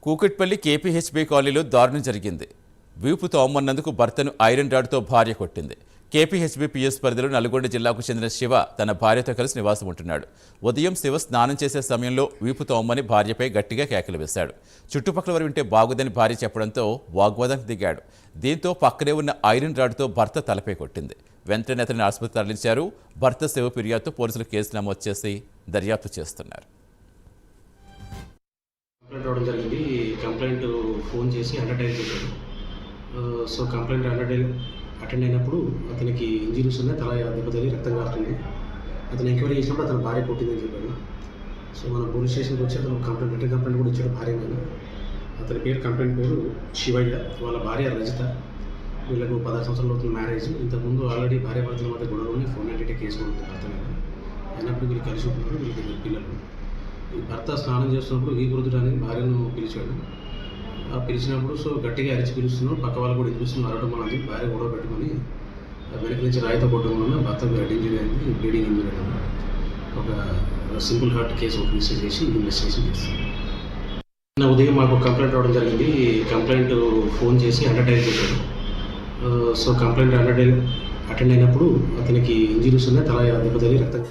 Kukatpally KPHB కాలనీలో దారుణం జరిగింది. వీపుతో అమ్మన్నందుకు భర్తను ఐరన్ రాడ్తో భార్య కొట్టింది. కేపీహెచ్బీ పిఎస్ పరిధిలో నల్గొండ జిల్లాకు చెందిన శివ తన భార్యతో కలిసి నివాసం ఉంటున్నాడు. ఉదయం శివ స్నానం చేసే సమయంలో వీపుతో అమ్మని భార్యపై గట్టిగా కేకలు వేశాడు. చుట్టుపక్కల వారు వింటే బాగుదని భార్య చెప్పడంతో వాగ్వాదానికి దిగాడు. దీంతో పక్కనే ఉన్న ఐరన్ రాడ్తో భర్త తలపై కొట్టింది. వెంటనే అతన్ని ఆసుపత్రికి తరలించారు. భర్త శివ ఫిర్యాదుతో పోలీసులు కేసు నమోదు చేసి దర్యాప్తు చేస్తున్నారు. కంప్లైంట్ రావడం జరిగింది. కంప్లైంట్ ఫోన్ చేసి అటెండ్ చేశాడు. సో కంప్లైంట్ అటెండ్ అయినప్పుడు అతనికి ఇంజరీస్ ఉన్నాయి, తల దెబ్బతగిలి రక్తం కారుతుంది. అతను ఎంక్వైరీ చేసినప్పుడు అతను భార్య కొట్టిందని చెప్పాడు. సో మన పోలీస్ స్టేషన్కి వచ్చి అతను రిటర్న్ కంప్లైంట్ కూడా ఇచ్చాడు భార్య మీద. అతని కంప్లైంట్ పేరు శివయ్య, వాళ్ళ భార్య రజిత. వీళ్ళకు 16 సంవత్సరాలు అవుతుంది మ్యారేజ్. ఇంతకుముందు ఆల్రెడీ భార్య భర్తల మధ్య గొడవలు 498 కేసు కూడా ఉంది భర్త మీద. అయినప్పుడు వీళ్ళు కలిసి ఉంటున్నారు, వీళ్ళకి పిల్లలు. ఈ భర్త స్నానం చేస్తున్నప్పుడు వీపురుదుడు అనేది భార్యను పిలిచాడు. పిలిచినప్పుడు సో గట్టిగా అరిచి పిలుస్తున్నాడు. పక్క వాళ్ళు కూడా పిలుస్తున్నారు, అరవడం అనేది భార్య గొడవ పెట్టుకొని వెనక నుంచి రాయితో కొట్టడం వల్ల భర్తకు హెడ్ ఇంజరీ అయింది, బ్లీడింగ్ ఇంజరీ అయింది. ఒక సింపుల్ హార్ట్ కేసు ఒక రిజిస్టర్ చేసి ఇన్వెస్టిగేషన్ చేస్తాం. ఉదయం మాకు కంప్లైంట్ రావడం జరిగింది. కంప్లైంట్ ఫోన్ చేసి అటెండ్ చేశాడు. సో కంప్లైంట్ అటెండ్ అయినప్పుడు అతనికి ఇంజరీస్ ఉన్నాయి, తల దెబ్బతగిలి రక్తం